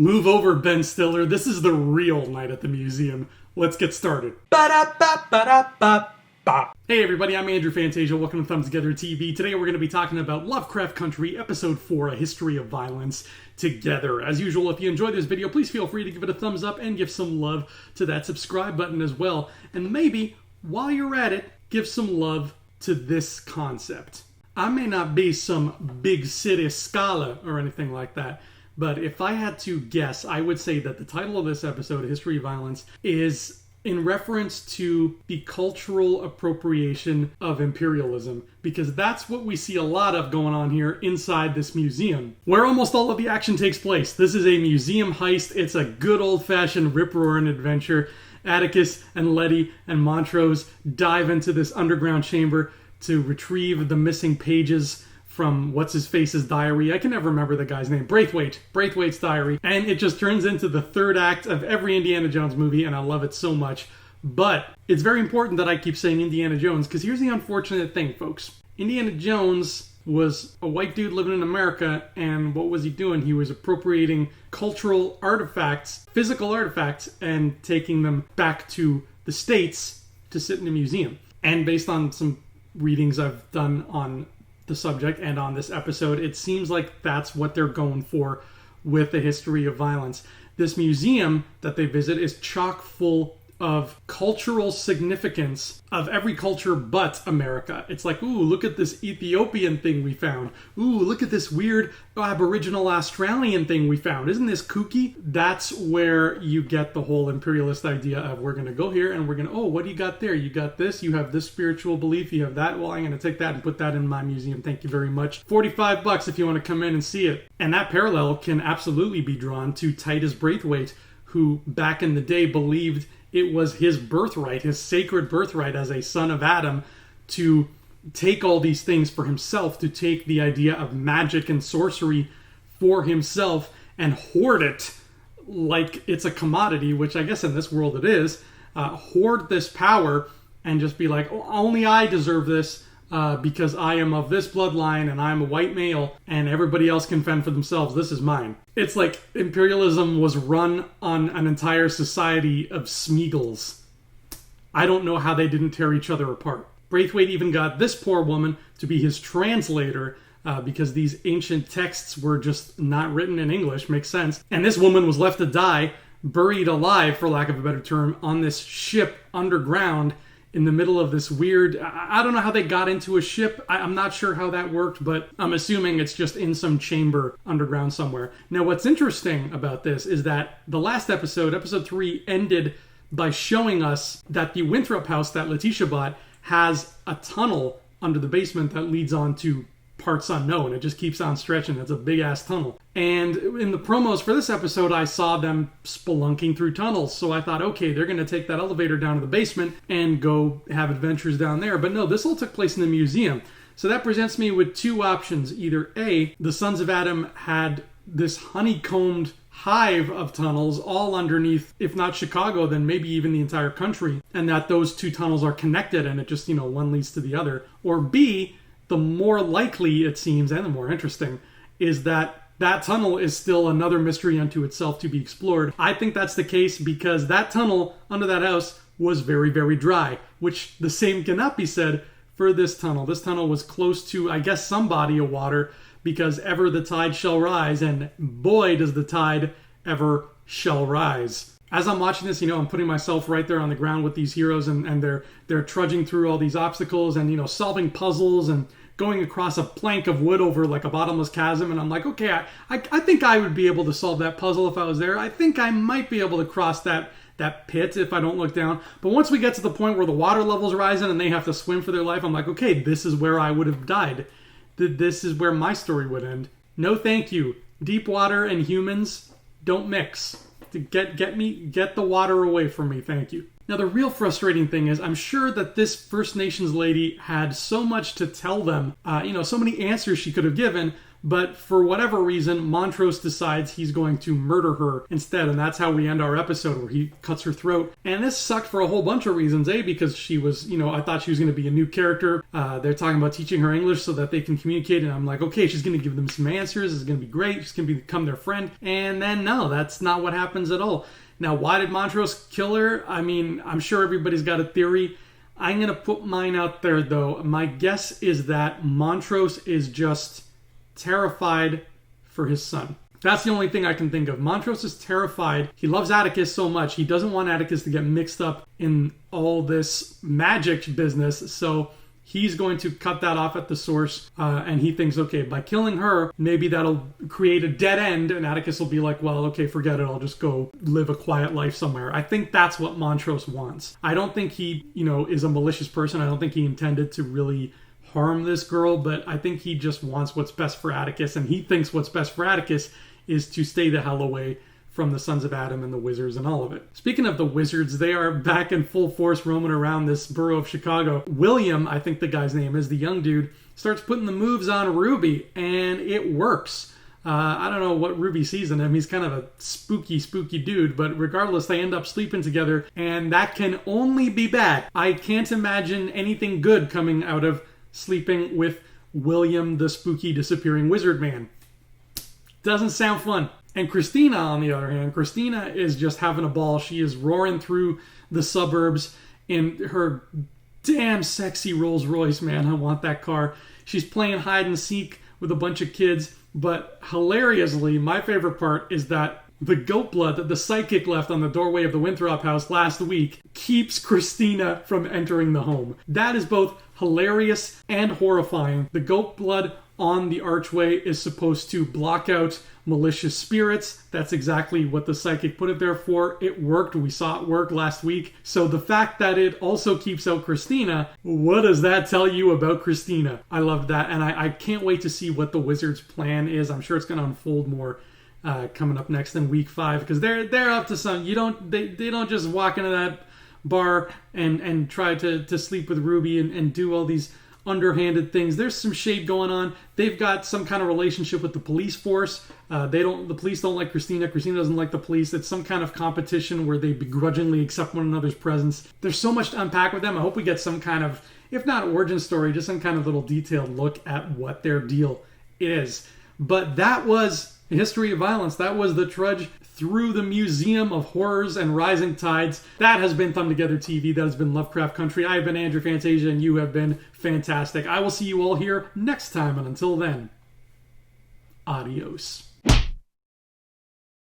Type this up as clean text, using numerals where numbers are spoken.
Move over, Ben Stiller. This is the real Night at the Museum. Let's get started. Hey everybody, I'm Andrew Fantasia. Welcome to Thumbs Together TV. Today we're going to be talking about Lovecraft Country, Episode 4, A History of Violence, together. As usual, if you enjoyed this video, please feel free to give it a thumbs up and give some love to that subscribe button as well. And maybe, while you're at it, give some love to this concept. I may not be some big city scholar or anything like that, but if I had to guess, I would say that the title of this episode, History of Violence, is in reference to the cultural appropriation of imperialism, because that's what we see a lot of going on here inside this museum, where almost all of the action takes place. This is a museum heist. It's a good old-fashioned rip-roaring adventure. Atticus and Letty and Montrose dive into this underground chamber to retrieve the missing pages from what's-his-face's diary. I can never remember the guy's name. Braithwaite's diary. And it just turns into the third act of every Indiana Jones movie, and I love it so much. But it's very important that I keep saying Indiana Jones, because here's the unfortunate thing, folks. Indiana Jones was a white dude living in America, and what was he doing? He was appropriating cultural artifacts, physical artifacts, and taking them back to the States to sit in a museum. And based on some readings I've done on the subject and on this episode, it seems like that's what they're going for with the History of Violence. This museum that they visit is chock full of cultural significance of every culture but America. It's like, ooh, look at this Ethiopian thing we found. Ooh, look at this weird Aboriginal Australian thing we found. Isn't this kooky? That's where you get the whole imperialist idea of, we're going to go here and we're going to, oh, what do you got there? You got this, you have this spiritual belief, you have that. Well, I'm going to take that and put that in my museum. Thank you very much. $45 if you want to come in and see it. And that parallel can absolutely be drawn to Titus Braithwaite, who back in the day believed it was his birthright, his sacred birthright as a son of Adam, to take all these things for himself, to take the idea of magic and sorcery for himself and hoard it like it's a commodity, which I guess in this world it is. Hoard this power and just be like, oh, only I deserve this because I am of this bloodline and I'm a white male and everybody else can fend for themselves. This is mine. It's like imperialism was run on an entire society of Smeagol's. I don't know how they didn't tear each other apart. Braithwaite even got this poor woman to be his translator because these ancient texts were just not written in English. Makes sense. And this woman was left to die, buried alive, for lack of a better term, on this ship underground in the middle of this weird, I don't know how they got into a ship. I'm not sure how that worked, but I'm assuming it's just in some chamber underground somewhere. Now, what's interesting about this is that the last episode, episode 3, ended by showing us that the Winthrop house that Letitia bought has a tunnel under the basement that leads on to parts unknown. It just keeps on stretching. It's a big-ass tunnel. And in the promos for this episode, I saw them spelunking through tunnels. So I thought, okay, they're going to take that elevator down to the basement and go have adventures down there. But no, this all took place in the museum. So that presents me with two options. Either A, the Sons of Adam had this honeycombed hive of tunnels all underneath, if not Chicago, then maybe even the entire country, and that those two tunnels are connected and it just, one leads to the other. Or B, the more likely it seems, and the more interesting, is that that tunnel is still another mystery unto itself to be explored. I think that's the case because that tunnel under that house was very, very dry, which the same cannot be said for this tunnel. This tunnel was close to, I guess, some body of water, because ever the tide shall rise, and boy, does the tide ever shall rise. As I'm watching this, I'm putting myself right there on the ground with these heroes, and they're trudging through all these obstacles and, solving puzzles and going across a plank of wood over like a bottomless chasm. And I'm like, okay, I think I would be able to solve that puzzle if I was there. I think I might be able to cross that pit if I don't look down. But once we get to the point where the water level's rising and they have to swim for their life, I'm like, okay, this is where I would have died. This is where my story would end. No thank you. Deep water and humans don't mix. Get the water away from me, thank you. Now, the real frustrating thing is I'm sure that this First Nations lady had so much to tell them, so many answers she could have given, But for whatever reason, Montrose decides he's going to murder her instead, and that's how we end our episode, where he cuts her throat. And this sucked for a whole bunch of reasons. Because she was, I thought she was going to be a new character. They're talking about teaching her English so that they can communicate, and I'm like, okay, she's going to give them some answers. It's going to be great. She's going to become their friend. And then, no, that's not what happens at all. Now, why did Montrose kill her? I mean, I'm sure everybody's got a theory. I'm going to put mine out there, though. My guess is that Montrose is just terrified for his son. That's the only thing I can think of. Montrose is terrified. He loves Atticus so much. He doesn't want Atticus to get mixed up in all this magic business. So he's going to cut that off at the source. And he thinks, okay, by killing her, maybe that'll create a dead end. And Atticus will be like, well, okay, forget it. I'll just go live a quiet life somewhere. I think that's what Montrose wants. I don't think he, is a malicious person. I don't think he intended to really harm this girl. But I think he just wants what's best for Atticus. And he thinks what's best for Atticus is to stay the hell away from the Sons of Adam and the Wizards and all of it. Speaking of the Wizards, they are back in full force roaming around this borough of Chicago. William, I think the guy's name is, the young dude, starts putting the moves on Ruby, and it works. I don't know what Ruby sees in him. He's kind of a spooky dude, but regardless, they end up sleeping together, and that can only be bad. I can't imagine anything good coming out of sleeping with William, the spooky disappearing wizard man. Doesn't sound fun. And Christina, on the other hand, Christina is just having a ball. She is roaring through the suburbs in her damn sexy Rolls Royce, man. I want that car. She's playing hide and seek with a bunch of kids. But hilariously, my favorite part is that the goat blood that the psychic left on the doorway of the Winthrop house last week keeps Christina from entering the home. That is both hilarious and horrifying. The goat blood on the archway is supposed to block out malicious spirits. That's exactly what the psychic put it there for. It worked. We saw it work last week. So the fact that it also keeps out Christina, what does that tell you about Christina? I love that, and I can't wait to see what the Wizards' plan is. I'm sure it's going to unfold more coming up next in week 5, because they're up to some. They don't just walk into that bar and try to sleep with Ruby and do all these underhanded things. There's some shade going on. They've got some kind of relationship with the police force. The police don't like Christina. Christina doesn't like the police. It's some kind of competition where they begrudgingly accept one another's presence. There's so much to unpack with them. I hope we get some kind of, if not origin story, just some kind of little detailed look at what their deal is. But that was History of Violence. That was the trudge through the Museum of Horrors and Rising Tides. That has been Thumb Together TV. That has been Lovecraft Country. I have been Andrew Fantasia, and you have been fantastic. I will see you all here next time, and until then, adios.